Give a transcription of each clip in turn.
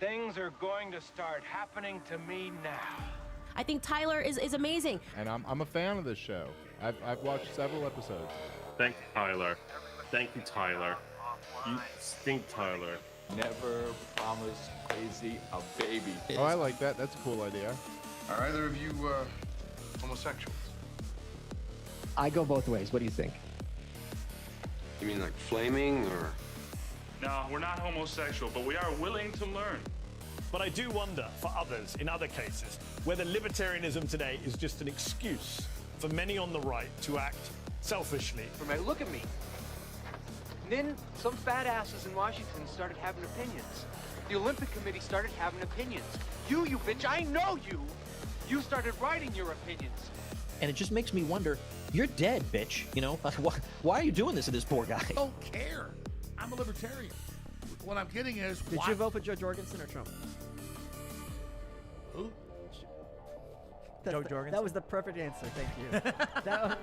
Things are going to start happening to me now. I think Tyler is amazing. And I'm a fan of this show. I've watched several episodes. Thank you, Tyler. Thank you, Tyler. You stink, Tyler. Never promise crazy a baby. Oh, I like that. That's a cool idea. Are either of you homosexuals? I go both ways. What do you think? You mean like flaming or? No, we're not homosexual, but we are willing to learn. But I do wonder, for others, in other cases, whether libertarianism today is just an excuse for many on the right to act selfishly. Look at me. And then some fat asses in Washington started having opinions. The Olympic Committee started having opinions. You bitch, I know you! You started writing your opinions. And it just makes me wonder, you're dead, bitch. You know, why are you doing this to this poor guy? I don't care. I'm a libertarian. What I'm getting is, Did you vote for Joe Jorgensen or Trump? Who? Joe Jorgensen. That was the perfect answer. Thank you.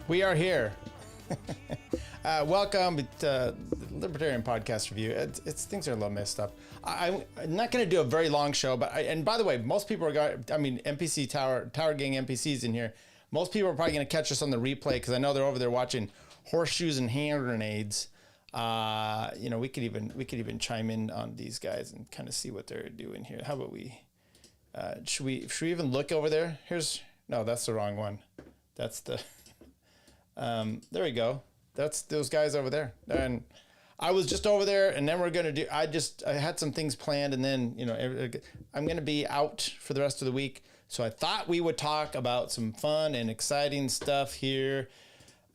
We are here. Welcome to the Libertarian Podcast Review. It's things are a little messed up. I'm not going to do a very long show, but and by the way, most people are going. I mean, NPC Tower Gang NPCs in here. Most people are probably going to catch us on the replay because I know they're over there watching horseshoes and hand grenades. You know, we could even chime in on these guys and kind of see what they're doing here. How about we? Should we even look over there? No, that's the wrong one. That's the. There we go. That's those guys over there. And I was just over there, and then we're going to do, I had some things planned, and then, you know, I'm going to be out for the rest of the week. So I thought we would talk about some fun and exciting stuff here.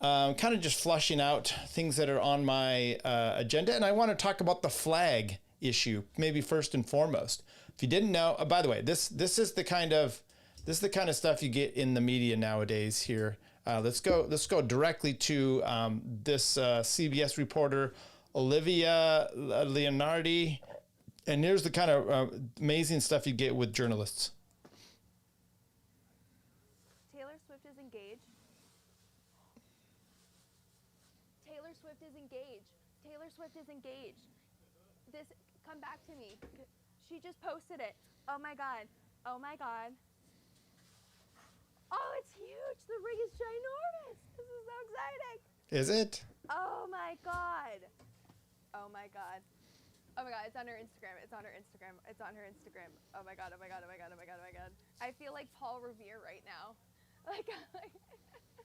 Kind of just flushing out things that are on my agenda. And I want to talk about the flag issue, maybe first and foremost. If you didn't know, by the way, this is the kind of stuff you get in the media nowadays here. Let's go directly to this CBS reporter, Olivia Leonardi, and here's the kind of amazing stuff you get with journalists. Taylor Swift is engaged. Taylor Swift is engaged. Taylor Swift is engaged. Come back to me. She just posted it. Oh my God. Oh my God. Oh, it's huge. The ring is ginormous. This is so exciting. Is it? Oh my God. Oh my God. Oh my God. It's on her Instagram. It's on her Instagram. It's on her Instagram. Oh my God. Oh my God. Oh my God. Oh my God. Oh my God. I feel like Paul Revere right now. Like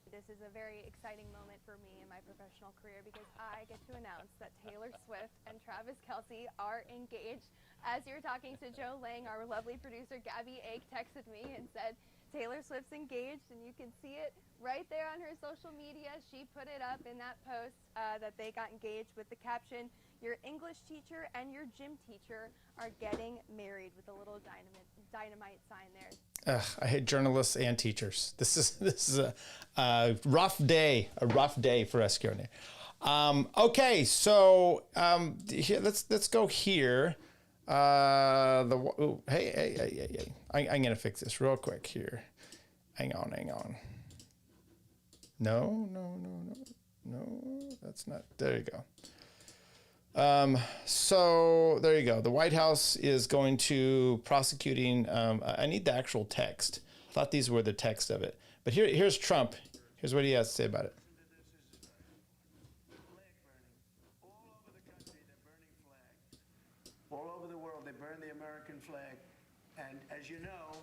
this is a very exciting moment for me in my professional career because I get to announce that Taylor Swift and Travis Kelce are engaged. As you're talking to Joe Lang, our lovely producer Gabby Ake texted me and said, Taylor Swift's engaged, and you can see it right there on her social media. She put it up in that post that they got engaged with the caption, your English teacher and your gym teacher are getting married, with a little dynamite sign there. I hate journalists and teachers. This is a rough day for us here. Okay, so here, let's go here. Hey. I'm gonna fix this real quick here. Hang on. No, that's not. There you go. So there you go. The White House is going to prosecuting. I need the actual text. I thought these were the text of it. But here's Trump. Here's what he has to say about it. All over the world, they burn the American flag. And as you know,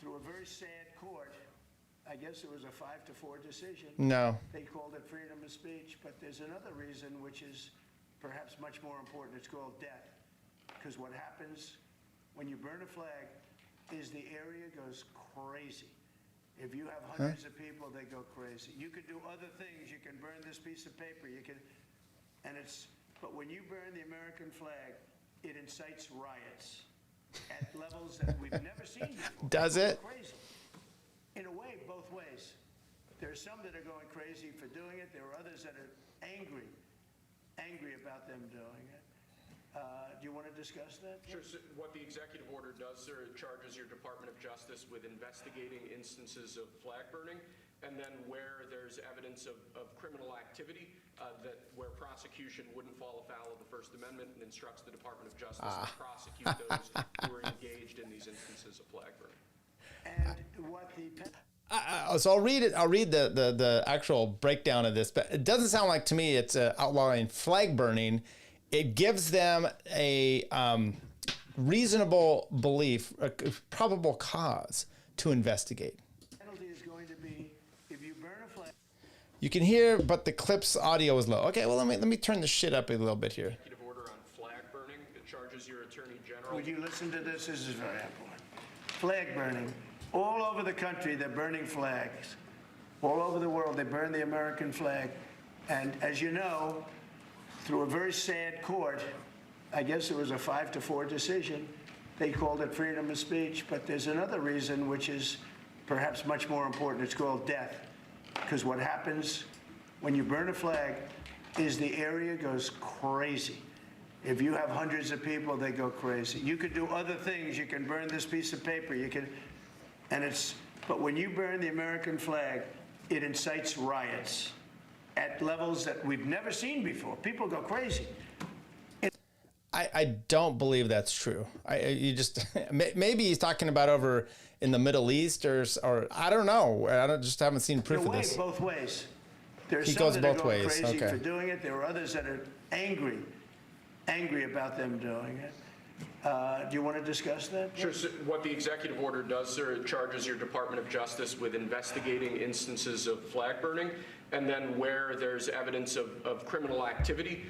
through a very sad court, I guess it was a 5-4 decision. No. They called it freedom of speech, but there's another reason which is perhaps much more important. It's called death. Because what happens when you burn a flag is the area goes crazy. If you have hundreds of people, they go crazy. You could do other things. You can burn this piece of paper. But when you burn the American flag, it incites riots at levels that we've never seen before. Does it? Crazy. In a way, both ways. There are some that are going crazy for doing it. There are others that are angry about them doing it. Do you want to discuss that? Sure. So what the executive order does, sir, it charges your Department of Justice with investigating instances of flag burning, and then where there's there's evidence of criminal activity where prosecution wouldn't fall afoul of the First Amendment, and instructs the Department of Justice to prosecute those who are engaged in these instances of flag burning. And what the so I'll read it. I'll read the actual breakdown of this, but it doesn't sound like to me it's outlawing flag burning. It gives them a reasonable belief, a probable cause to investigate. penalty is going to be if you burn a flag. You can hear, but the clip's audio is low. Okay, well let me turn the shit up a little bit here. Executive order on flag burning that charges your Attorney General. Would you listen to this? This is very important. Flag burning. All over the country, they're burning flags. All over the world, they burn the American flag. And as you know, through a very sad court, I guess it was a 5-4 decision, they called it freedom of speech. But there's another reason, which is perhaps much more important. It's called death. Because what happens when you burn a flag is the area goes crazy. If you have hundreds of people, they go crazy. You could do other things. You can burn this piece of paper. You can, but when you burn the American flag, it incites riots at levels that we've never seen before. People go crazy. I don't believe that's true. You just maybe he's talking about over in the Middle East or I don't know. Just haven't seen proof of this. Both ways. There's He some goes that both are going ways. crazy Okay. for doing it. There are others that are angry about them doing it. Do you want to discuss that? Sure. So what the executive order does, sir, it charges your Department of Justice with investigating instances of flag burning, and then where there's evidence of criminal activity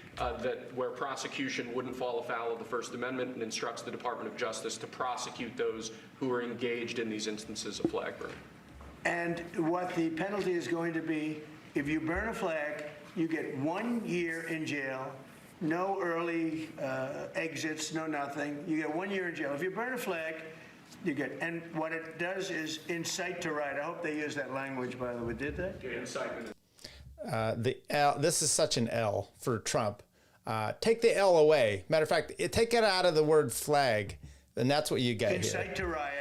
where prosecution wouldn't fall afoul of the First Amendment, and instructs the Department of Justice to prosecute those who are engaged in these instances of flag burning. And what the penalty is going to be, if you burn a flag, you get 1 year in jail. No early exits, no nothing. You get 1 year in jail. If you burn a flag, you get, and what it does is incite to riot. I hope they use that language, by the way. Did they? Yeah, incitement. The L, this is such an L for Trump. Take the L away. Matter of fact, take it out of the word flag, and that's what you get here. Incite to riot.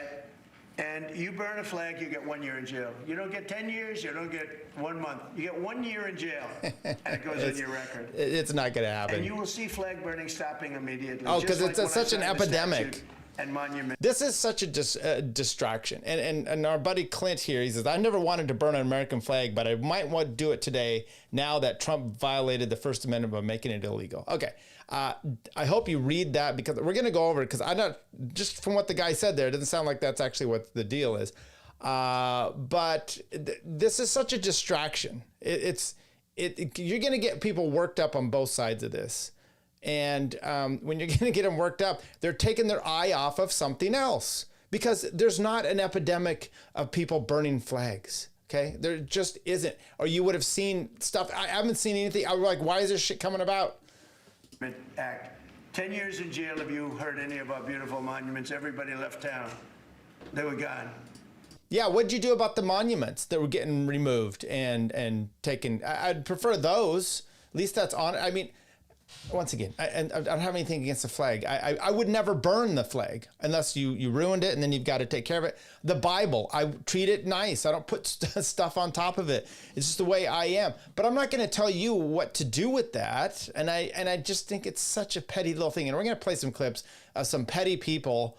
And you burn a flag, you get 1 year in jail. You don't get 10 years, you don't get 1 month. You get 1 year in jail, and it goes on your record. It's not going to happen. And you will see flag burning stopping immediately. Oh, because just it's like such when an I signed the epidemic. statute And monument. This is such a distraction. And our buddy Clint here, he says, I never wanted to burn an American flag, but I might want to do it today now that Trump violated the First Amendment by making it illegal. Okay. I hope you read that, because we're going to go over it, because I'm not, just from what the guy said there, it doesn't sound like that's actually what the deal is. But this is such a distraction. You're going to get people worked up on both sides of this. And when you're going to get them worked up, they're taking their eye off of something else, because there's not an epidemic of people burning flags. Okay, there just isn't. Or you would have seen stuff. I haven't seen anything. I was like, why is this shit coming about? Act. 10 years in jail if you hurt any of our beautiful monuments. Everybody left town. They were gone. Yeah, what'd you do about the monuments that were getting removed and taken? I'd prefer those. At least that's on. I mean, once again, I don't have anything against the flag. I would never burn the flag unless you ruined it, and then you've got to take care of it. The Bible, I treat it nice. I don't put stuff on top of it. It's just the way I am. But I'm not going to tell you what to do with that. And I just think it's such a petty little thing. And we're going to play some clips of some petty people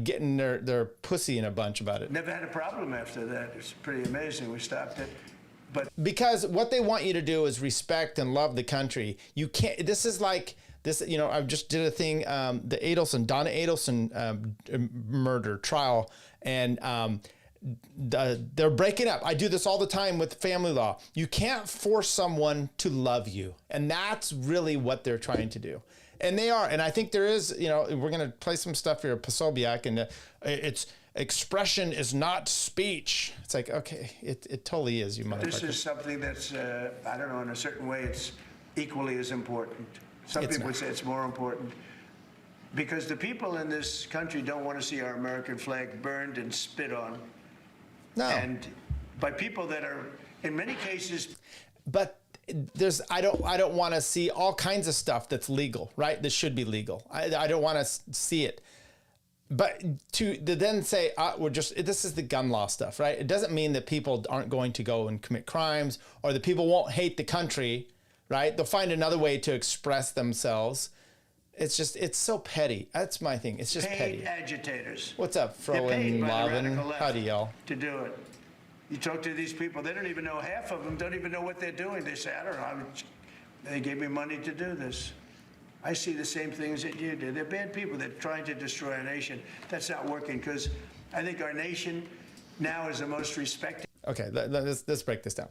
getting their pussy in a bunch about it. Never had a problem after that. It's pretty amazing. We stopped it. But because what they want you to do is respect and love the country. You can't. This is like this. You know, I just did a thing. The Donna Adelson murder trial, and they're breaking up. I do this all the time with family law. You can't force someone to love you, and that's really what they're trying to do. And they are. And I think there is. You know, we're going to play some stuff here, Posobiec, and it's. Expression is not speech. It's like, okay, it totally is, you motherfucker. This is something that's, I don't know, in a certain way, it's equally as important. Some people would say it's more important. Because the people in this country don't want to see our American flag burned and spit on. No. And by people that are, in many cases... But I don't want to see all kinds of stuff that's legal, right? That should be legal. I don't want to see it. But to then say, this is the gun law stuff, right? It doesn't mean that people aren't going to go and commit crimes or that people won't hate the country, right? They'll find another way to express themselves. It's so petty. That's my thing. It's just paid petty. agitators. What's up, They're paid Froen by the Lavin? radical left Howdy, y'all. to do it. You talk to these people, they don't even know, half of them don't even know what they're doing. They say, I don't know, they gave me money to do this. I see the same things that you do. They're bad people. They're trying to destroy our nation. That's not working because I think our nation now is the most respected. Okay, let's break this down.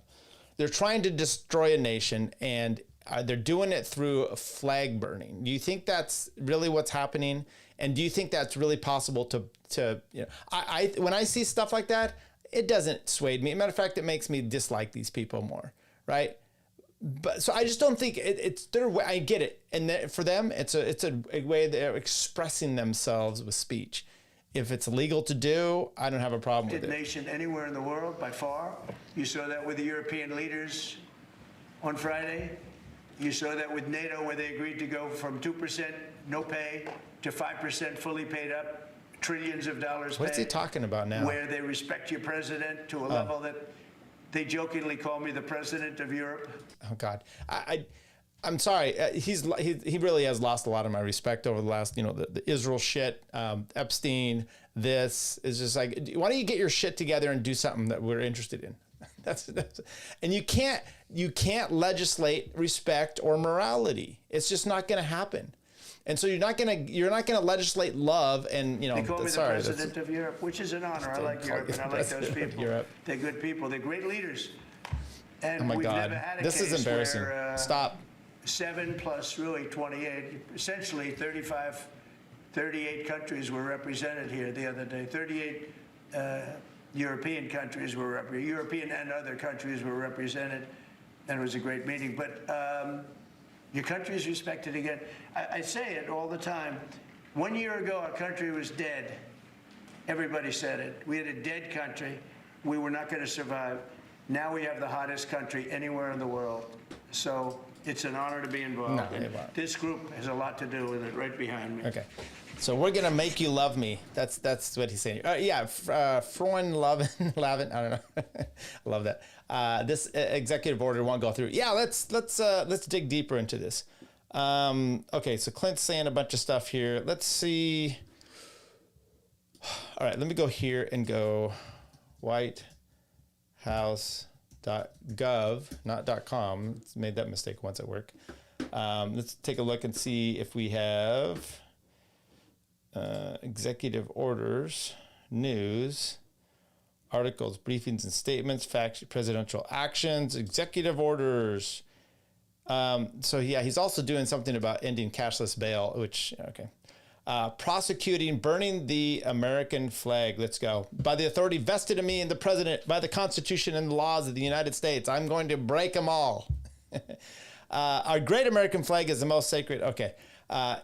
They're trying to destroy a nation, and they're doing it through flag burning. Do you think that's really what's happening? And do you think that's really possible to when I see stuff like that, it doesn't sway me. Matter of fact, it makes me dislike these people more, right? But so I just don't think it's their way. I get it, and for them, it's a way they're expressing themselves with speech. If it's legal to do, I don't have a problem with it. Nation anywhere in the world by far. You saw that with the European leaders on Friday. You saw that with NATO, where they agreed to go from 2% no pay to 5% fully paid up, trillions of dollars. What's he talking about now? Where they respect your president to a level that they jokingly call me the president of Europe. Oh God, I'm sorry. He really has lost a lot of my respect over the last, the Israel shit, Epstein. This is just like, why don't you get your shit together and do something that we're interested in? That's and you can't legislate respect or morality. It's just not going to happen. And so you're not gonna legislate love and They call me the president of Europe, which is an honor. I like Europe and I like those people. They're good people. They're great leaders. And oh my we've God, never had a this is case embarrassing. where, Stop. 7 plus really 28, essentially 38 countries were represented here the other day. 38 European countries were represented. European and other countries were represented, and it was a great meeting. But your country is respected again. I say it all the time. 1 year ago, our country was dead. Everybody said it. We had a dead country. We were not going to survive. Now we have the hottest country anywhere in the world. So it's an honor to be involved. No, this group has a lot to do with it, right behind me. Okay. So we're gonna make you love me. That's what he's saying. Froen Lavin. I don't know. I love that. This executive order won't go through. Yeah, let's dig deeper into this. Okay, so Clint's saying a bunch of stuff here. Let's see. All right, let me go here and go whitehouse.gov, not .com. It's made that mistake once at work. Let's take a look and see if we have executive orders, news, articles, briefings and statements, facts, presidential actions, executive orders. So yeah, he's also doing something about ending cashless bail, which, okay. Prosecuting burning the American flag. Let's go. By the authority vested in me and the president, by the Constitution and the laws of the United States, I'm going to break them all. Our great American flag is the most sacred. Okay.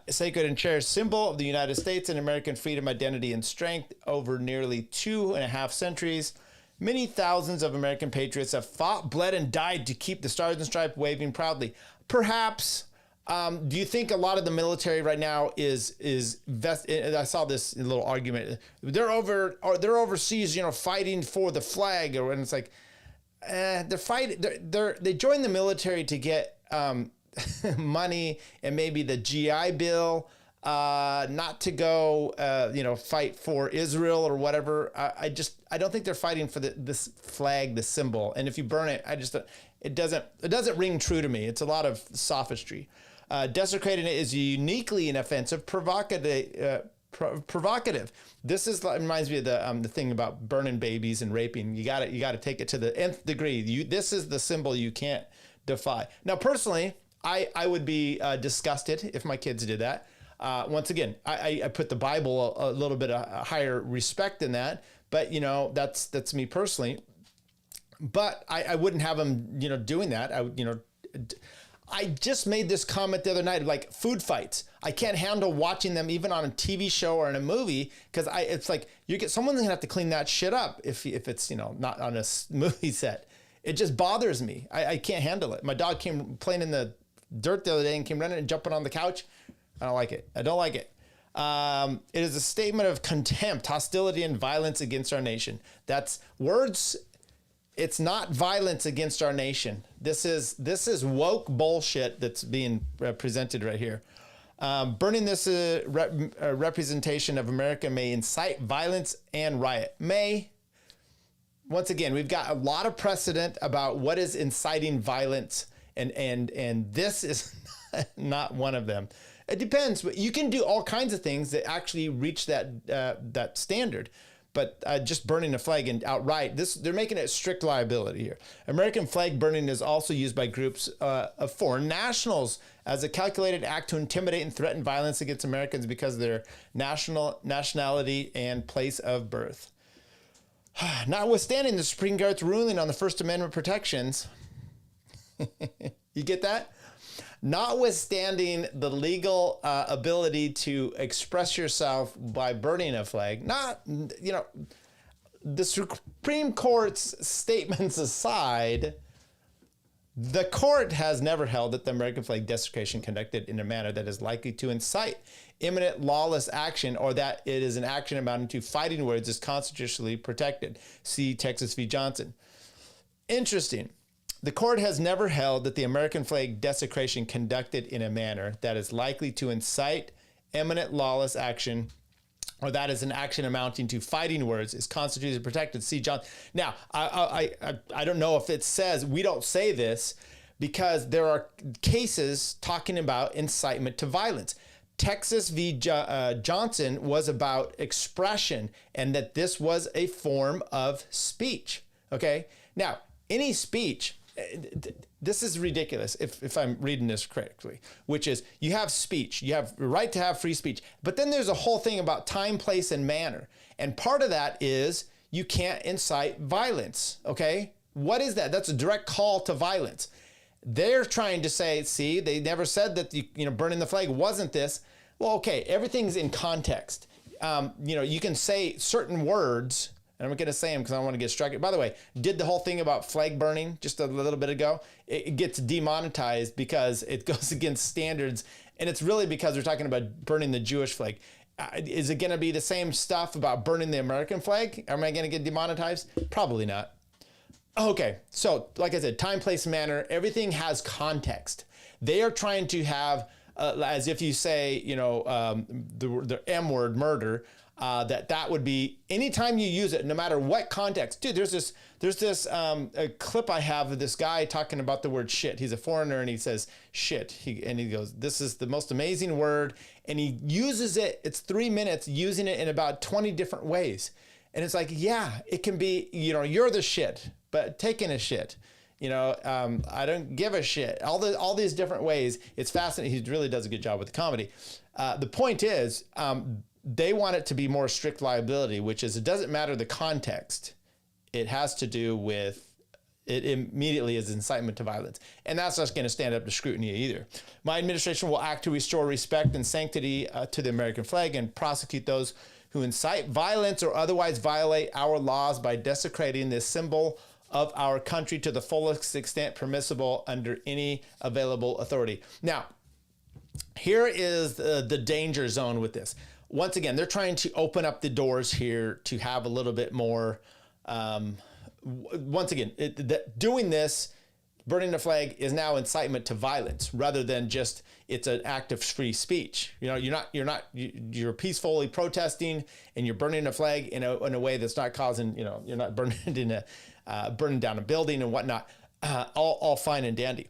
Sacred and cherished symbol of the United States and American freedom, identity, and strength. Over nearly 2.5 centuries, many thousands of American patriots have fought, bled, and died to keep the Stars and Stripes waving proudly. Perhaps, do you think a lot of the military right now is vested? I saw this little argument. They're overseas, fighting for the flag, and it's like, they're fighting. They joined the military to get money and maybe the GI Bill, not to go, fight for Israel or whatever. I don't think they're fighting for this flag, this symbol. And if you burn it, it doesn't ring true to me. It's a lot of sophistry. Desecrating it is uniquely inoffensive, provocative. This reminds me of the thing about burning babies and raping. You got to take it to the nth degree. This is the symbol you can't defy. Now, personally, I would be disgusted if my kids did that. Once again, I put the Bible a little bit of higher respect than that, but that's me personally. But I wouldn't have them, doing that. I just made this comment the other night, like food fights. I can't handle watching them even on a TV show or in a movie because it's like someone's gonna have to clean that shit up if it's not on a movie set. It just bothers me. I can't handle it. My dog came playing in the dirt the other day and came running and jumping on the couch. I don't like it. It is a statement of contempt, hostility, and violence against our nation. That's words. It's not violence against our nation. This is woke bullshit that's being presented right here. Burning this representation of America may incite violence and riot. May. Once again, we've got a lot of precedent about what is inciting violence, and this is not one of them. It depends. You can do all kinds of things that actually reach that standard. But just burning a flag and outright, they're making it strict liability here. American flag burning is also used by groups of foreign nationals as a calculated act to intimidate and threaten violence against Americans because of their nationality and place of birth. Notwithstanding the Supreme Court's ruling on the First Amendment protections, you get that? Notwithstanding the legal ability to express yourself by burning a flag, the Supreme Court's statements aside, the court has never held that the American flag desecration conducted in a manner that is likely to incite imminent lawless action or that it is an action amounting to fighting words is constitutionally protected. See Texas v. Johnson. Interesting. The court has never held that the American flag desecration conducted in a manner that is likely to incite imminent lawless action or that is an action amounting to fighting words is constitutionally protected. See John. Now, I don't know if it says, we don't say this because there are cases talking about incitement to violence. Texas v. Johnson was about expression and that this was a form of speech. Okay. Now, any speech, this is ridiculous if I'm reading this correctly, which is you have speech, you have the right to have free speech, but then there's a whole thing about time, place, and manner. And part of that is you can't incite violence, okay? What is that? That's a direct call to violence. They're trying to say, see, they never said that burning the flag wasn't this. Well, okay, everything's in context. You can say certain words, and I'm not going to say them because I don't want to get struck. By the way, did the whole thing about flag burning just a little bit ago. It gets demonetized because it goes against standards. And it's really because we're talking about burning the Jewish flag. Is it going to be the same stuff about burning the American flag? Am I going to get demonetized? Probably not. Okay, so like I said, time, place, manner, everything has context. They are trying to have, as if you say, the M word, murder, that would be anytime you use it, no matter what context. Dude, there's this a clip I have of this guy talking about the word shit. He's a foreigner and he says shit. He goes, this is the most amazing word. And he uses it. It's 3 minutes using it in about 20 different ways. And it's like, yeah, it can be, you're the shit, but taking a shit. I don't give a shit. All these different ways. It's fascinating. He really does a good job with the comedy. The point is, they want it to be more strict liability, which is it doesn't matter the context. It has to do with, it immediately is incitement to violence. And that's not going to stand up to scrutiny either. My administration will act to restore respect and sanctity to the American flag and prosecute those who incite violence or otherwise violate our laws by desecrating this symbol of our country to the fullest extent permissible under any available authority. Now, here is the danger zone with this. Once again, they're trying to open up the doors here to have a little bit more. Once again, doing this, burning the flag, is now incitement to violence rather than just it's an act of free speech. You're peacefully protesting and you're burning a flag in a way that's not causing. You're not burning down a building and whatnot. All fine and dandy.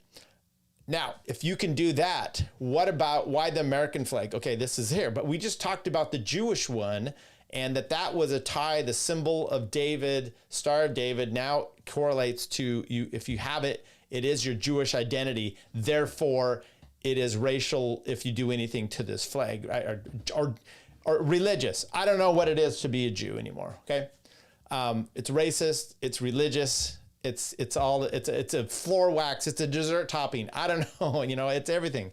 Now, if you can do that, what about why the American flag? Okay, this is here, but we just talked about the Jewish one and that was a tie, the symbol of David, Star of David, now correlates to you. If you have it, it is your Jewish identity. Therefore, it is racial if you do anything to this flag, right? or religious. I don't know what it is to be a Jew anymore, okay? It's racist, it's religious, it's a floor wax, it's a dessert topping. I don't know, it's everything.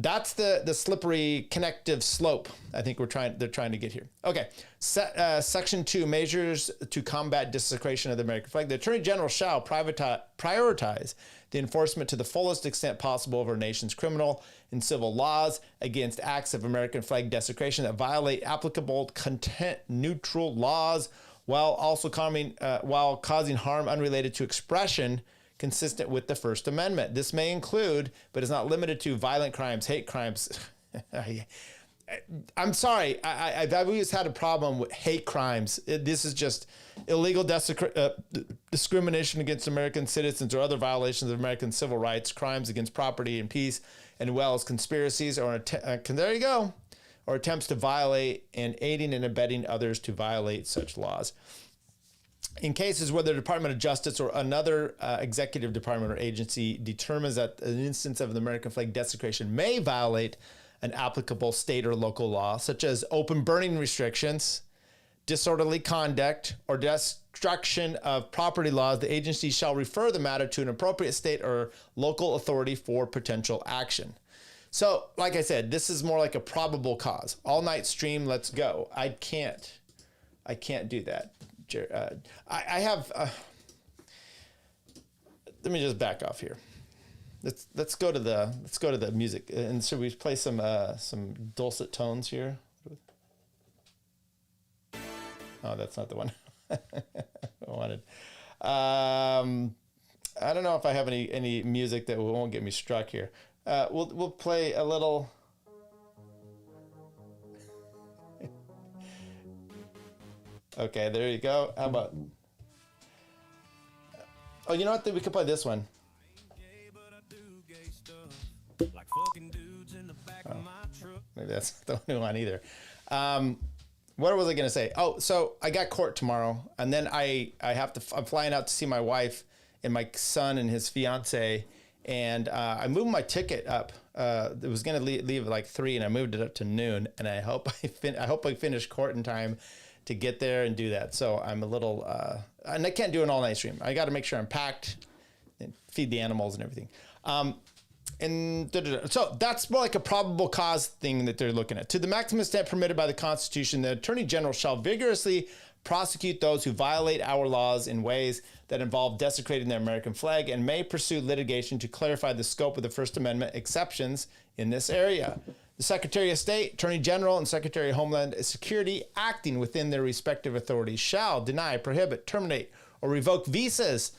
That's the slippery connective slope I think they're trying to get here. Okay, Section 2, measures to combat desecration of the American flag. The Attorney General shall prioritize the enforcement to the fullest extent possible of our nation's criminal and civil laws against acts of American flag desecration that violate applicable content-neutral laws while causing harm unrelated to expression consistent with the First Amendment. This may include, but is not limited to, violent crimes, hate crimes. I'm sorry, I've always had a problem with hate crimes. This is just illegal discrimination against American citizens or other violations of American civil rights, crimes against property and peace, and well as conspiracies or there you go, or attempts to violate and aiding and abetting others to violate such laws. In cases where the Department of Justice or another executive department or agency determines that an instance of the American flag desecration may violate an applicable state or local law, such as open burning restrictions, disorderly conduct, or destruction of property laws, the agency shall refer the matter to an appropriate state or local authority for potential action. So, like I said, this is more like a probable cause. All night stream, let's go. I can't do that. I have. Let me just back off here. Let's go to the music, and should we play some dulcet tones here? Oh, that's not the one I wanted. I don't know if I have any music that won't get me struck here. We'll play a little. Okay, there you go. How about? Oh, you know what? We could play this one. Oh, maybe that's not the only one either. What was I going to say? Oh, so I got court tomorrow, and then I'm flying out to see my wife and my son and his fiance, and I moved my ticket up. It was going to leave at like 3, and I moved it up to noon, and I hope I finish court in time to get there and do that. So I'm a little, and I can't do an all-night stream. I got to make sure I'm packed and feed the animals and everything. So that's more like a probable cause thing that they're looking at. To the maximum extent permitted by the Constitution, the Attorney General shall vigorously prosecute those who violate our laws in ways that involve desecrating the American flag and may pursue litigation to clarify the scope of the First Amendment exceptions in this area. The Secretary of State, Attorney General, and Secretary of Homeland Security, acting within their respective authorities, shall deny, prohibit, terminate, or revoke visas,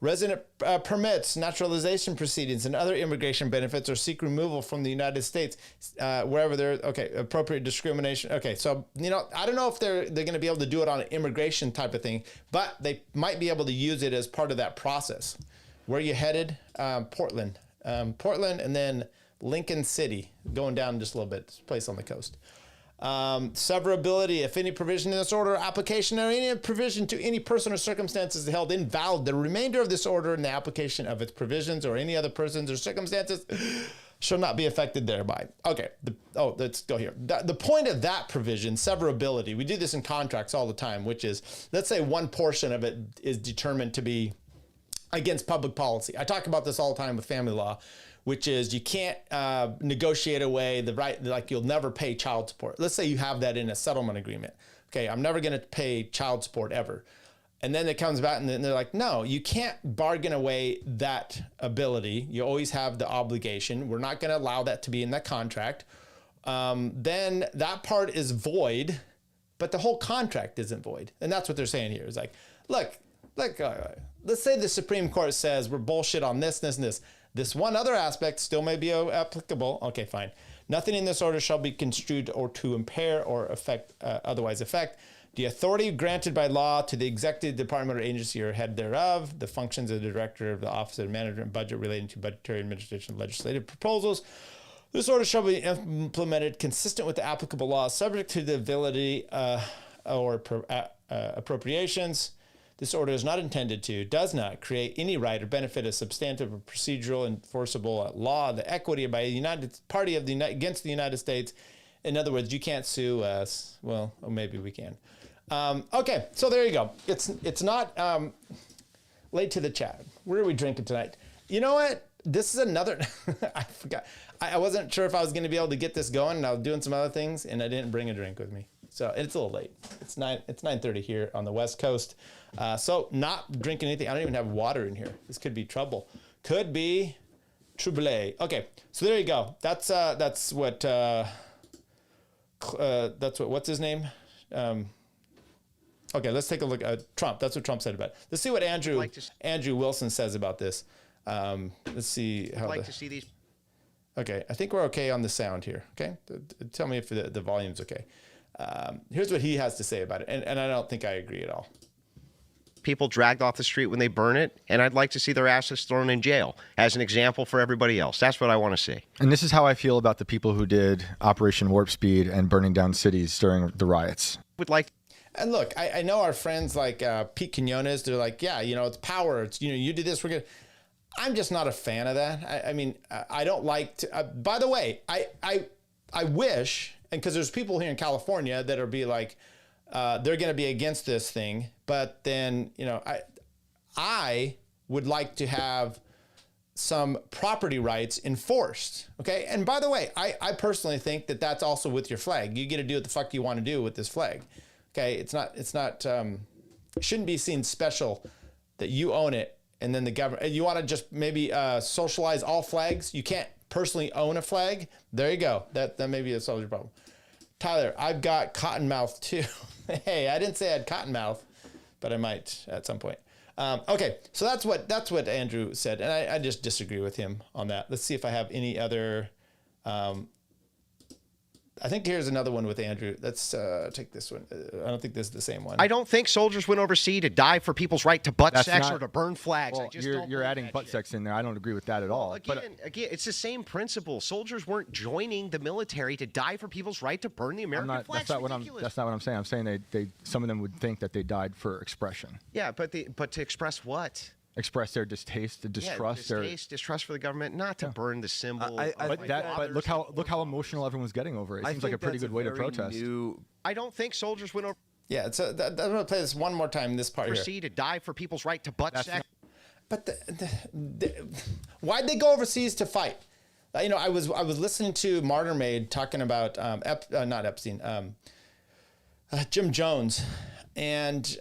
resident permits, naturalization proceedings, and other immigration benefits, or seek removal from the United States wherever there's appropriate discrimination. Okay, so I don't know if they're going to be able to do it on an immigration type of thing, but they might be able to use it as part of that process. Where are you headed? Portland, and then Lincoln City, going down just a little bit. It's a place on the coast. Severability, if any provision in this order or application or any provision to any person or circumstances is held invalid, the remainder of this order and the application of its provisions or any other persons or circumstances shall not be affected thereby. Okay, let's go here. The point of that provision, severability, we do this in contracts all the time, which is, let's say one portion of it is determined to be against public policy. I talk about this all the time with family law, which is you can't negotiate away the right, like you'll never pay child support. Let's say you have that in a settlement agreement. Okay, I'm never gonna pay child support ever. And then it comes back and they're like, no, you can't bargain away that ability. You always have the obligation. We're not gonna allow that to be in that contract. Then that part is void, but the whole contract isn't void. And that's what they're saying here. It's like, look, let's say the Supreme Court says we're bullshit on this, this, and this. This one other aspect still may be applicable. Okay, fine. Nothing in this order shall be construed or to impair or otherwise affect the authority granted by law to the executive department or agency or head thereof, the functions of the director of the Office of Management and Budget relating to budgetary administration of legislative proposals. This order shall be implemented consistent with the applicable laws, subject to the ability or appropriations. This order is not intended to, does not create any right or benefit of substantive or procedural enforceable law, the equity by a united party of against the United States. In other words, you can't sue us. Well, or maybe we can. Okay, so there you go. It's not late to the chat. Where are we drinking tonight? You know what? this is another, I forgot. I wasn't sure if I was going to be able to get this going, and I was doing some other things, and I didn't bring a drink with me. So it's a little late. It's 9:30 here on the West Coast. So not drinking anything. I don't even have water in here. This could be trouble. Could be trouble. Okay, so there you go. That's what what's his name? Okay, let's take a look at Trump. That's what Trump said about it. Let's see what Andrew Wilson says about this. Let's see how to see these. Okay, I think we're okay on the sound here. Okay, tell me if the volume's okay. Here's what he has to say about it, and I don't think I agree at all. People dragged off the street when they burn it, and I'd like to see their asses thrown in jail as an example for everybody else. That's what I want to see. And this is how I feel about the people who did Operation Warp Speed and burning down cities during the riots. Would like. And look, I know our friends like Pete Quinones. They're like, yeah, it's power. It's you do this, we're good. I'm just not a fan of that. I mean, I don't like to. By the way, I wish, and because there's people here in California that are be like, they're going to be against this thing, but then I would like to have some property rights enforced. Okay, and by the way, I personally think that that's also with your flag. You get to do what the fuck you want to do with this flag. Okay, it shouldn't be seen special that you own it and then the government, you want to just maybe socialize all flags. You can't personally own a flag. There you go. That maybe solves your problem. Tyler, I've got cottonmouth too. Hey, I didn't say I had cottonmouth, but I might at some point. Okay, so that's what Andrew said, and I just disagree with him on that. Let's see if I have any other. I think here's another one with Andrew. Let's take this one. I don't think this is the same one. I don't think soldiers went overseas to die for people's right to butt sex or to burn flags. Well, you're adding butt sex in there. I don't agree with that at all. Again, it's the same principle. Soldiers weren't joining the military to die for people's right to burn the American flag. That's not what I'm saying. I'm saying they some of them would think that they died for expression. Yeah, but to express what? Express their distaste, the distrust, distrust for the government, not to burn the symbol. But look how emotional everyone's getting over it. It seems like a pretty good way to protest. I don't think soldiers went over. Yeah, so I'm going to play this one more time. This part here. To die for people's right to butt sex. But why'd they go overseas to fight? I was listening to Martyr Maid talking about not Epstein, Jim Jones. And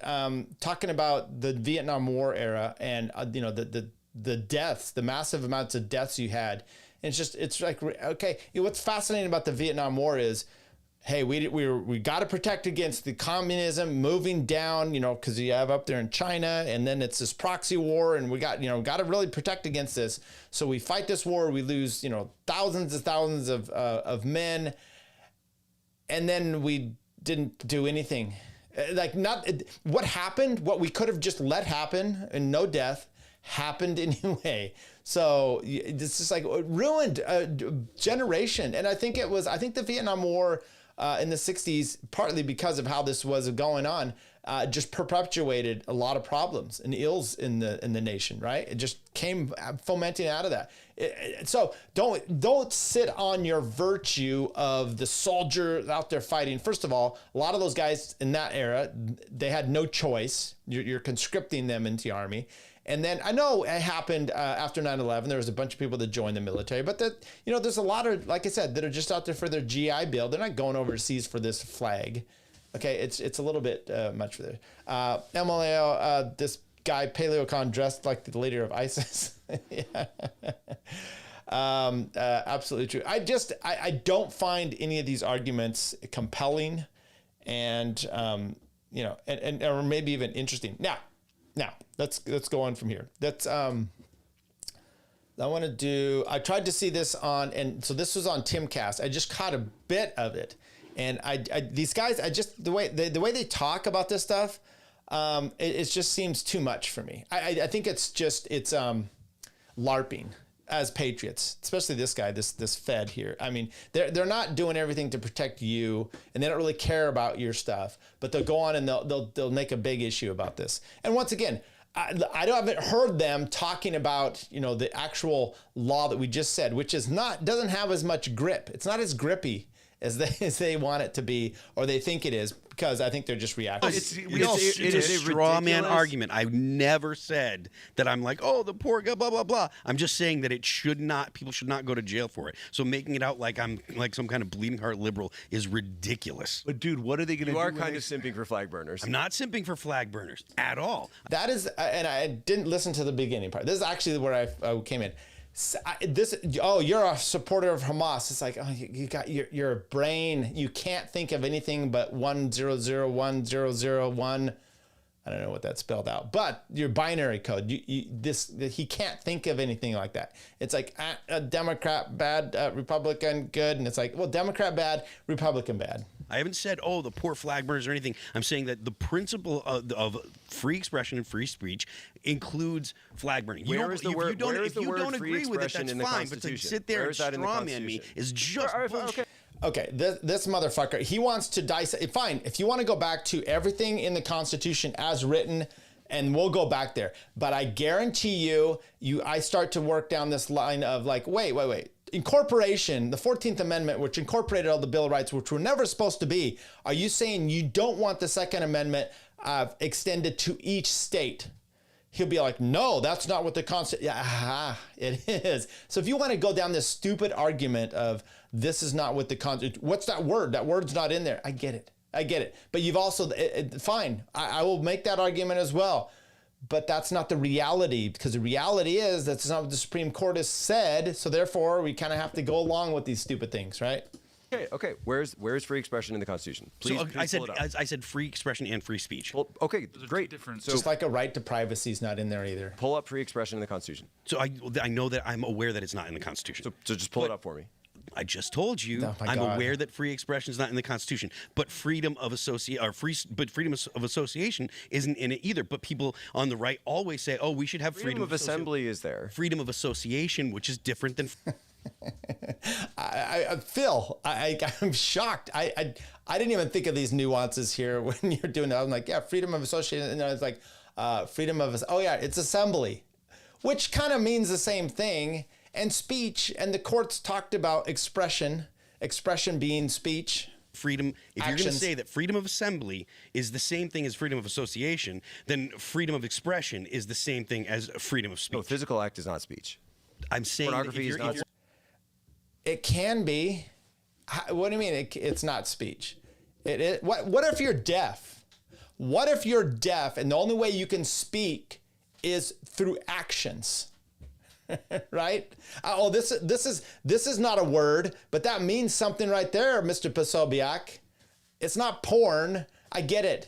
talking about the Vietnam War era and the deaths, the massive amounts of deaths you had, and it's like, okay, what's fascinating about the Vietnam War is, hey, we got to protect against the communism moving down, because you have up there in China, and then it's this proxy war, and we got to really protect against this. So we fight this war, we lose thousands and thousands of men, and then we didn't do anything. What happened, what we could have just let happen and no death happened anyway. So it's just like ruined a generation. And I think the Vietnam War in the 60s, partly because of how this was going on, just perpetuated a lot of problems and ills in the nation, right? It just came fomenting out of that. So don't sit on your virtue of the soldier out there fighting. First of all, a lot of those guys in that era, they had no choice. You're conscripting them into the army. And then I know it happened after 9/11. There was a bunch of people that joined the military, but there's a lot of, like I said, that are just out there for their GI Bill. They're not going overseas for this flag. Okay, it's a little bit much for there. MLAO, this guy Paleocon dressed like the leader of ISIS. Yeah. Absolutely true. I don't find any of these arguments compelling, and or maybe even interesting. Now, let's go on from here. I tried to see this on, and so this was on Timcast. I just caught a bit of it. And these guys, the way they talk about this stuff, it just seems too much for me. I think it's LARPing as patriots, especially this guy, this Fed here. I mean, they're not doing everything to protect you, and they don't really care about your stuff. But they'll go on and they'll make a big issue about this. And once again, I haven't heard them talking about the actual law that we just said, which doesn't have as much grip. It's not as grippy as they want it to be, or they think it is, because I think they're just reacting. It's a straw man argument. I've never said that I'm like, oh, the poor guy, blah, blah, blah. I'm just saying that people should not go to jail for it. So making it out like I'm like some kind of bleeding heart liberal is ridiculous. But dude, what are they going to do? You are kind of simping for flag burners. I'm not simping for flag burners at all. That is, and I didn't listen to the beginning part. This is actually where I came in. You're a supporter of Hamas. It's like, oh, you got your brain. You can't think of anything but 10010001. I don't know what that spelled out, but your binary code. He can't think of anything like that. It's like a Democrat bad, Republican good, and it's like, well, Democrat bad, Republican bad. I haven't said, oh, the poor flag burners or anything. I'm saying that the principle of free expression and free speech includes flag burning. If you don't agree with it, that's fine. But to sit there and strawman me is just bullshit. Okay, this motherfucker, he wants to dissect. Fine, if you want to go back to everything in the Constitution as written, and we'll go back there. But I guarantee I start to work down this line of like, wait. Incorporation, the 14th Amendment, which incorporated all the Bill of Rights, which were never supposed to be. Are you saying you don't want the Second Amendment extended to each state? He'll be like, no, that's not what the Constitution. Yeah, it is. So if you want to go down this stupid argument of this is not what the Constitution, what's that word? That word's not in there. I get it. But you've also, fine, I will make that argument as well. But that's not the reality, because the reality is that's not what the Supreme Court has said. So therefore, we kind of have to go along with these stupid things, right? Okay. Where's free expression in the Constitution? Please, I said free expression and free speech. Well, okay, great. So, just like a right to privacy is not in there either. Pull up free expression in the Constitution. So I know that I'm aware that it's not in the Constitution. So just pull it up for me. I just told you I'm aware that free expression is not in the Constitution, but freedom of association isn't in it either. But people on the right always say, "Oh, we should have freedom of assembly is there. Freedom of association, which is different than." Phil, I'm shocked. I didn't even think of these nuances here when you're doing that. I'm like, yeah, freedom of association, and I was like, freedom of it's assembly, which kind of means the same thing. And speech, and the courts talked about expression being speech. Freedom, if you're going to say that freedom of assembly is the same thing as freedom of association, then freedom of expression is the same thing as freedom of speech. No, physical act is not speech. I'm saying pornography is not. It can be. What do you mean it's not speech? What if you're deaf? What if you're deaf and the only way you can speak is through actions? Right? Oh, this is not a word, but that means something right there, Mr. Posobiec. It's not porn. I get it.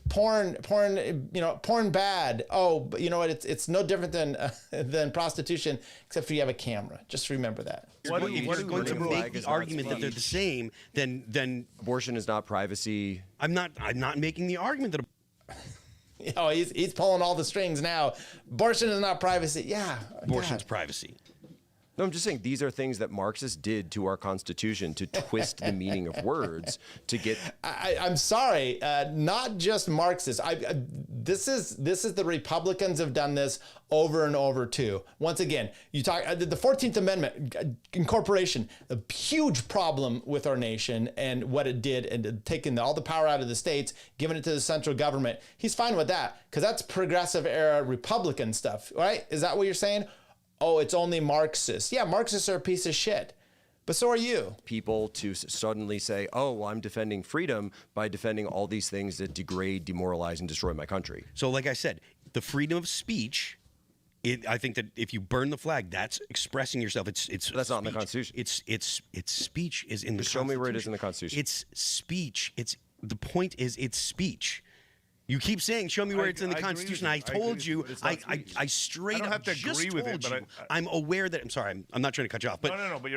Porn, porn bad. Oh, but you know what? It's no different than prostitution, except for you have a camera. Just remember that. If you're going to make the argument that they're the same, then abortion is not privacy. I'm not making the argument that. Oh, he's pulling all the strings now. Abortion is not privacy. Yeah. Abortion's privacy. No, I'm just saying these are things that Marxists did to our Constitution to twist the meaning of words to get. I'm sorry, not just Marxists. This is the Republicans have done this over and over too. Once again, you talk the 14th Amendment incorporation, a huge problem with our nation and what it did, and taking all the power out of the states, giving it to the central government. He's fine with that because that's progressive era Republican stuff, right? Is that what you're saying? Oh, it's only Marxists. Yeah, Marxists are a piece of shit. But so are you. People to suddenly say, oh, well, I'm defending freedom by defending all these things that degrade, demoralize, and destroy my country. So like I said, the freedom of speech, I think that if you burn the flag, that's expressing yourself. It's that's speech. Not in the Constitution. It's speech is in the Constitution. Show me where it is in the Constitution. It's speech. The point is it's speech. You keep saying, show me where it's in the Constitution. I told you, I straight up just told you. I'm aware that, I'm sorry, I'm not trying to cut you off. But no, but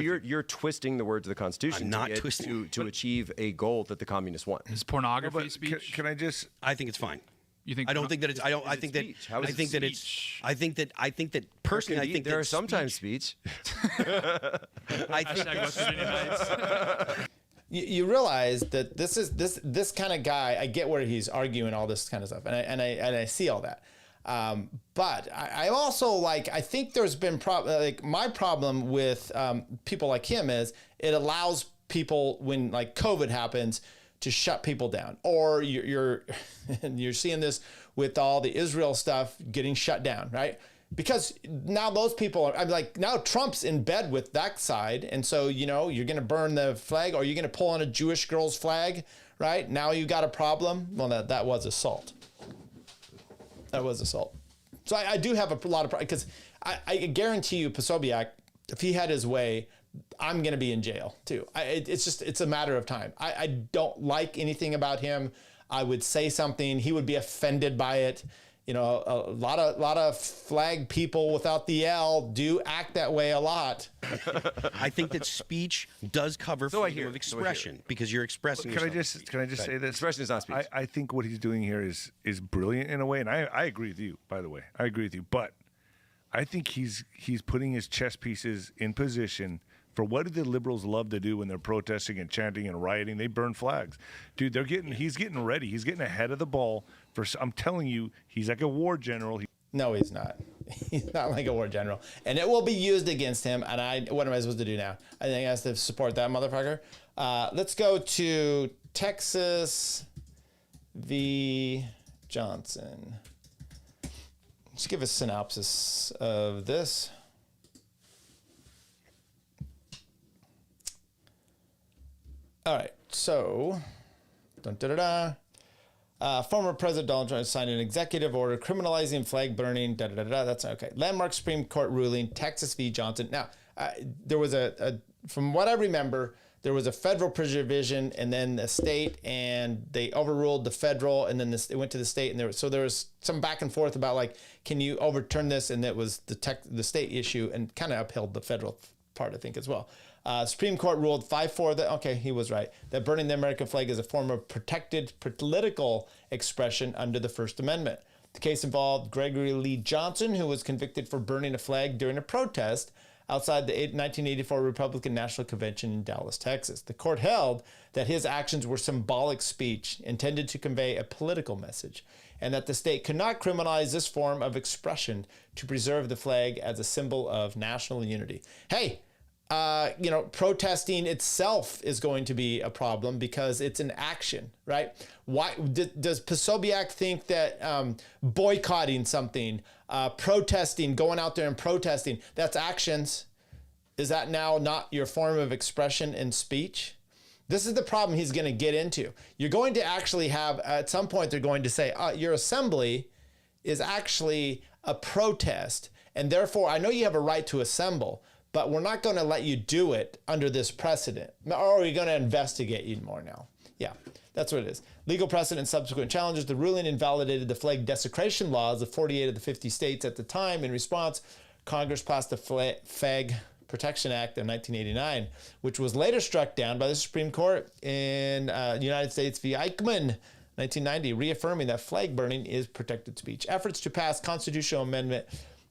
you're twisting the words of the Constitution I'm not twisting to achieve a goal that the communists want. Is pornography speech? Can I just? I think it's fine. You think? I don't think that it's. I don't. I think that. I think that it's. I think that personally, I think there are sometimes speech. I think. You realize that this kind of guy, I get where he's arguing all this kind of stuff, and I see all that. But I also I think there's been my problem with people like him is it allows people when like COVID happens to shut people down, or you're seeing this with all the Israel stuff getting shut down, right? Because now those people are, I'm like, now Trump's in bed with that side. And so, you're going to burn the flag, or you're going to pull on a Jewish girl's flag, right? Now you got a problem. Well, that was assault. That was assault. So I do have a lot of, because I guarantee you, Posobiec, if he had his way, I'm going to be in jail too. It's a matter of time. I don't like anything about him. I would say something, he would be offended by it. A lot of flag people without the L do act that way a lot. I think that speech does cover freedom of expression because you're expressing yourself. Can I just say this? Expression is not speech. I think what he's doing here is brilliant in a way, and I agree with you, by the way. I agree with you, but I think he's putting his chess pieces in position for what do the liberals love to do when they're protesting and chanting and rioting? They burn flags. Dude, he's getting ready. He's getting ahead of the ball. I'm telling you, he's like a war general. No, he's not. He's not like a war general. And it will be used against him. And what am I supposed to do now? I think I have to support that motherfucker. Let's go to Texas v. Johnson. Let's give a synopsis of this. All right, so, former President Donald Trump signed an executive order criminalizing flag burning, that's okay. Landmark Supreme Court ruling, Texas v. Johnson. Now, there was from what I remember, there was a federal provision and then the state, and they overruled the federal, and then it went to the state, and there was some back and forth about like, can you overturn this? And it was the state issue, and kind of upheld the federal part, I think, as well. Supreme Court ruled 5-4 that, okay, he was right, that burning the American flag is a form of protected political expression under the First Amendment. The case involved Gregory Lee Johnson, who was convicted for burning a flag during a protest outside the 1984 Republican National Convention in Dallas, Texas. The court held that his actions were symbolic speech intended to convey a political message, and that the state could not criminalize this form of expression to preserve the flag as a symbol of national unity. Hey, protesting itself is going to be a problem because it's an action, right? Why does Posobiec think that boycotting something, protesting, going out there and protesting, that's actions? Is that now not your form of expression and speech? This is the problem he's going to get into. You're going to actually have, at some point, they're going to say, your assembly is actually a protest, and therefore, I know you have a right to assemble, but we're not going to let you do it under this precedent. Or are we going to investigate you more now? Yeah, that's what it is. Legal precedent and subsequent challenges. The ruling invalidated the flag desecration laws of 48 of the 50 states at the time. In response, Congress passed the Flag Protection Act of 1989, which was later struck down by the Supreme Court in the United States v. Eichmann, 1990, reaffirming that flag burning is protected speech. Efforts to pass constitutional amendment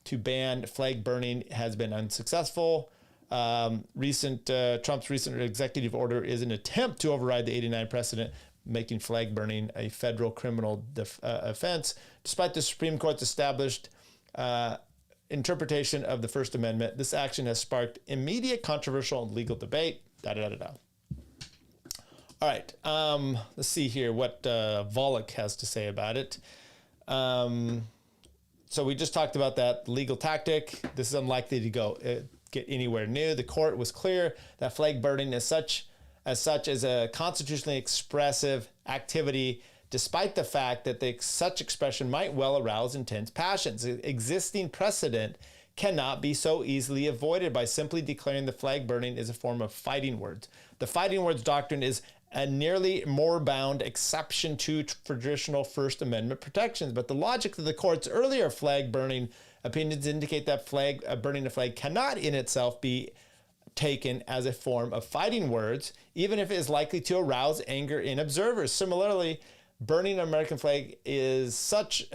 to ban flag burning has been unsuccessful. Trump's recent executive order is an attempt to override the 89 precedent, making flag burning a federal criminal offense. Despite the Supreme Court's established interpretation of the First Amendment, this action has sparked immediate controversial and legal debate. All right, let's see here what Volokh has to say about it. So we just talked about that legal tactic. This is unlikely to get anywhere new. The court was clear that flag burning as such is a constitutionally expressive activity, despite the fact that such expression might well arouse intense passions. Existing precedent cannot be so easily avoided by simply declaring the flag burning is a form of fighting words. The fighting words doctrine is a nearly more-bound exception to traditional First Amendment protections. But the logic of the court's earlier flag burning opinions indicate that burning a flag cannot in itself be taken as a form of fighting words, even if it is likely to arouse anger in observers. Similarly, burning an American flag as such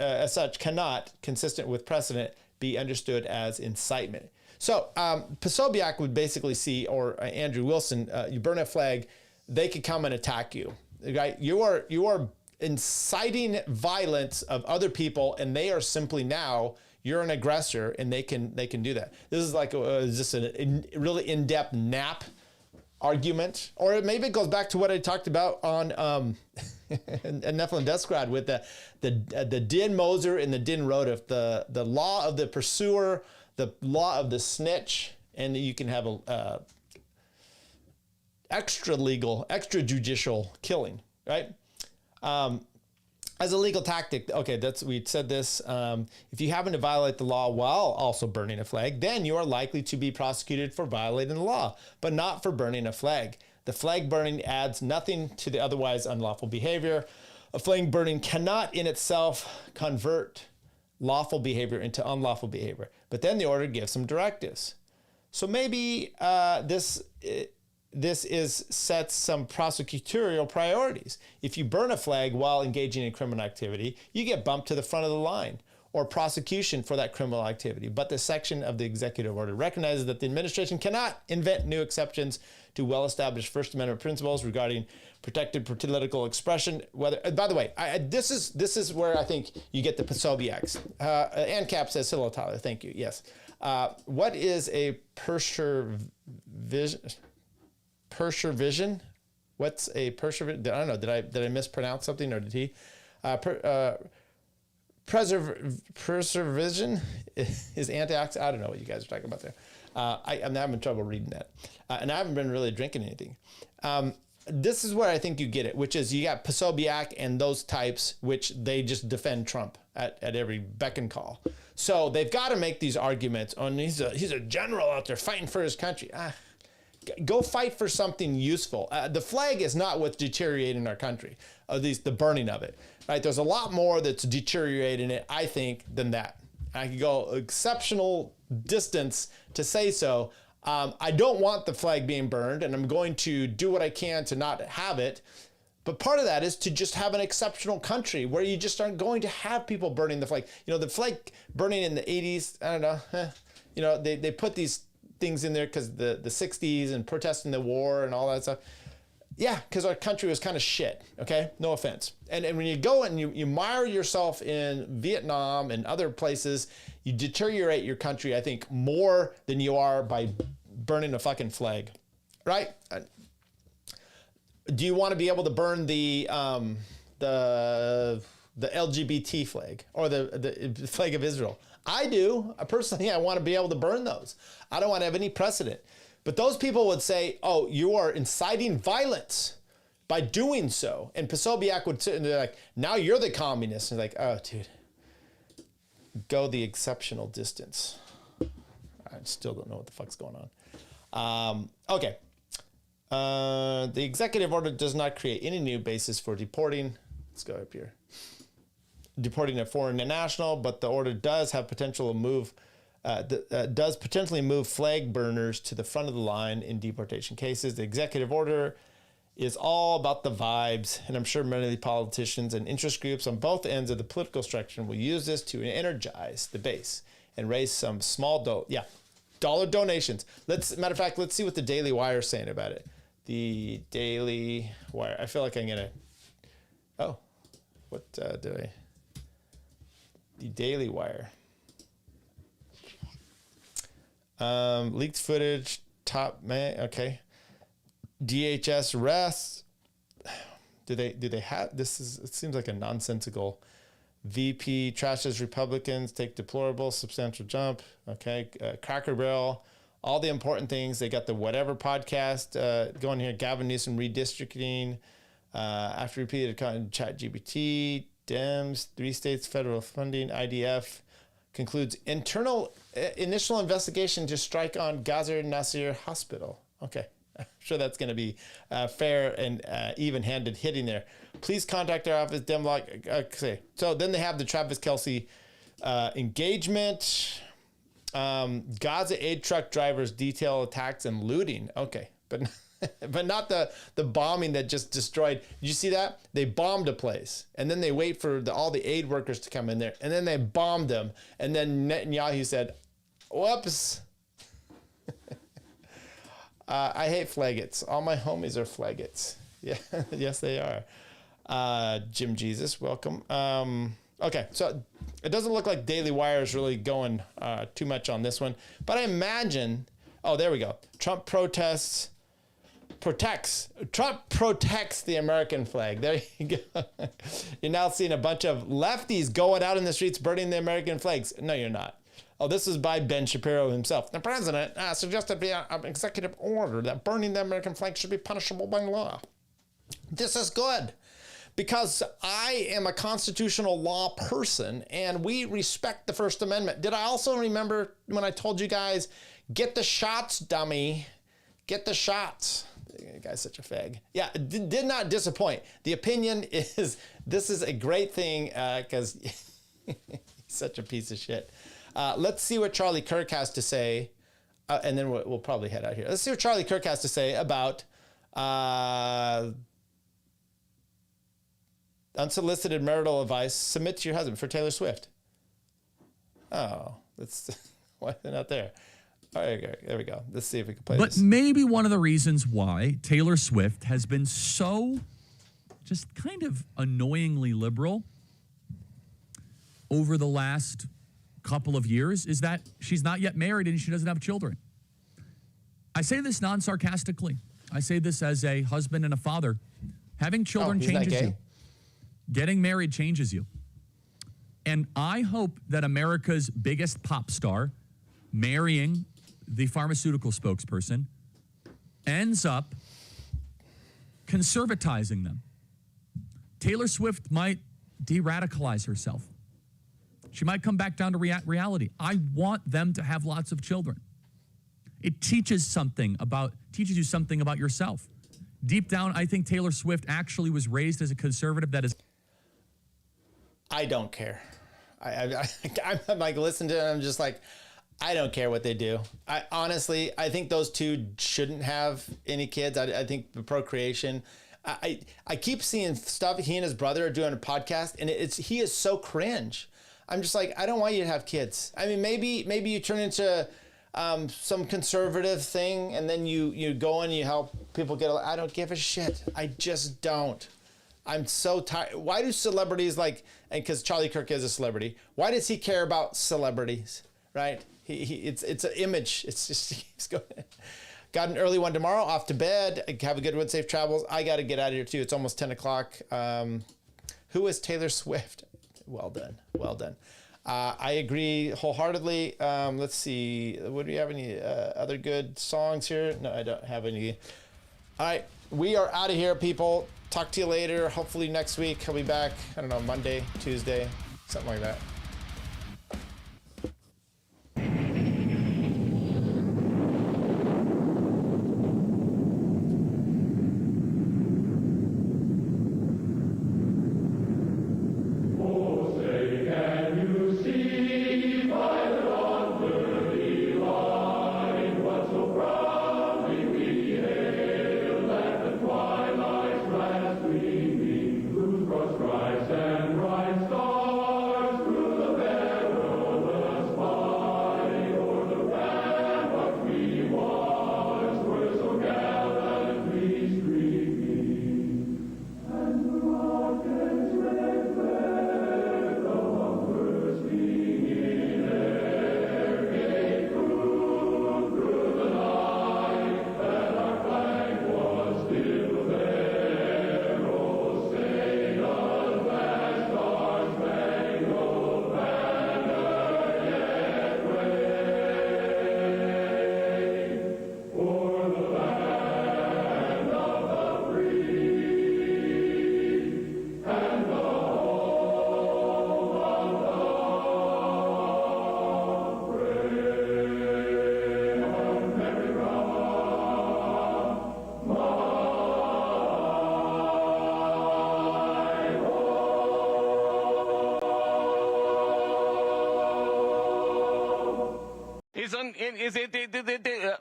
cannot, consistent with precedent, be understood as incitement. So Posobiec would basically see, or Andrew Wilson, you burn a flag, they could come and attack you. Right? You are inciting violence of other people, and they are simply now, you're an aggressor, and they can do that. This is like just a really in-depth nap argument, or maybe it goes back to what I talked about on Nephilim Death Squad with the Din Moser and the Din Rodif, the law of the pursuer, the law of the snitch, and you can have a extrajudicial killing, right? As a legal tactic, okay, we said this. If you happen to violate the law while also burning a flag, then you are likely to be prosecuted for violating the law, but not for burning a flag. The flag burning adds nothing to the otherwise unlawful behavior. A flag burning cannot in itself convert lawful behavior into unlawful behavior, but then the order gives some directives. So maybe this sets some prosecutorial priorities. If you burn a flag while engaging in criminal activity, you get bumped to the front of the line or prosecution for that criminal activity. But the section of the executive order recognizes that the administration cannot invent new exceptions to well-established First Amendment principles regarding protected political expression. By the way, this is where I think you get the Posobiacs. ANCAP says, hello, Tyler. Thank you. Yes. What is a Perservision? What's a Perservision? I don't know. Did I mispronounce something, or did he? Preservision is anti-oxidant. I don't know what you guys are talking about there. I'm having trouble reading that, and I haven't been really drinking anything. This is where I think you get it, which is you got Posobiec and those types, which they just defend Trump at every beck and call. So they've got to make these arguments on he's a general out there fighting for his country. Go fight for something useful. The flag is not what's deteriorating our country, at least the burning of it. Right? There's a lot more that's deteriorating it, I think, than that. I could go exceptional distance to say so. I don't want the flag being burned, and I'm going to do what I can to not have it. But part of that is to just have an exceptional country where you just aren't going to have people burning the flag. You know, the flag burning in the 80s, I don't know. You know, they put these things in there because the 60s and protesting the war and all that stuff. Yeah, because our country was kind of shit, okay? No offense. And when you go and you mire yourself in Vietnam and other places, you deteriorate your country, I think, more than you are by burning a fucking flag, right? Do you want to be able to burn the LGBT flag or the flag of Israel? I do. Personally, I want to be able to burn those. I don't want to have any precedent. But those people would say, oh, you are inciting violence by doing so. And Posobiec would sit and they're like, now you're the communist. And like, oh, dude, go the exceptional distance. I still don't know what the fuck's going on. Okay. The executive order does not create any new basis for deporting. Let's go up here. Deporting a foreign national, but the order does have potential to move does potentially move flag burners to the front of the line in deportation cases. The executive order is all about the vibes, and I'm sure many politicians and interest groups on both ends of the political spectrum will use this to energize the base and raise some small dollar donations. Matter of fact, let's see what the Daily Wire is saying about it. The Daily Wire. I feel like I'm gonna. Oh, what did I? The Daily Wire. Leaked footage, top man. Okay. DHS arrests. Do they have this? It seems like a nonsensical. VP trashes Republicans, take deplorable substantial jump. Okay. Cracker Barrel, all the important things. They got the whatever podcast going here. Gavin Newsom redistricting after repeated ChatGPT. Dems, 3 states federal funding. IDF concludes initial investigation to strike on Ghazar Nasir Hospital. Okay. I'm sure that's going to be fair and even-handed hitting there. Please contact our office, Demlock. Okay. So then they have the Travis Kelce engagement. Gaza aid truck drivers detail attacks and looting. Okay. But not the bombing that just destroyed. Did you see that? They bombed a place, and then they wait for all the aid workers to come in there, and then they bombed them. And then Netanyahu said, whoops. I hate flaggots. All my homies are flaggots. Yeah, yes, they are. Jim Jesus, welcome. Okay, so it doesn't look like Daily Wire is really going too much on this one. But I imagine, oh, there we go. Trump protests Trump protects the American flag. There you go. You're now seeing a bunch of lefties going out in the streets burning the American flags. No, you're not. Oh, this is by Ben Shapiro himself. The president suggested via an executive order that burning the American flag should be punishable by law. This is good because I am a constitutional law person and we respect the First Amendment. Did I also remember when I told you guys, get the shots, dummy? Get the shots. The guy's such a fag. Yeah, did not disappoint. The opinion is this is a great thing because he's such a piece of shit. Let's see what Charlie Kirk has to say, and then we'll probably head out here. Let's see what Charlie Kirk has to say about unsolicited marital advice. Submit to your husband for Taylor Swift. Oh, why are they not there? All right, okay, there we go. Let's see if we can play this. But maybe one of the reasons why Taylor Swift has been so just kind of annoyingly liberal over the last couple of years is that she's not yet married and she doesn't have children. I say this non-sarcastically. I say this as a husband and a father. Having children changes you. Getting married changes you. And I hope that America's biggest pop star marrying the pharmaceutical spokesperson ends up conservatizing them. Taylor Swift might de-radicalize herself. She might come back down to reality. I want them to have lots of children. It teaches you something about yourself. Deep down, I think Taylor Swift actually was raised as a conservative that is... I don't care. I'm like, listen to it, I'm just like, I don't care what they do. Honestly, I think those two shouldn't have any kids. I think the procreation... I keep seeing stuff, he and his brother are doing a podcast, and he is so cringe. I'm just like, I don't want you to have kids. I mean, maybe you turn into some conservative thing, and then you go and you help people get. I don't give a shit. I just don't. I'm so tired. Why do celebrities and because Charlie Kirk is a celebrity, why does he care about celebrities? Right? It's an image. It's just he's going. Got an early one tomorrow. Off to bed. Have a good one. Safe travels. I got to get out of here too. It's almost 10 o'clock. Who is Taylor Swift? Well done. Well done. I agree wholeheartedly. Let's see. Would we have any other good songs here? No, I don't have any. All right. We are out of here, people. Talk to you later. Hopefully next week. I'll be back. I don't know, Monday, Tuesday, something like that.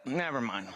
Never mind.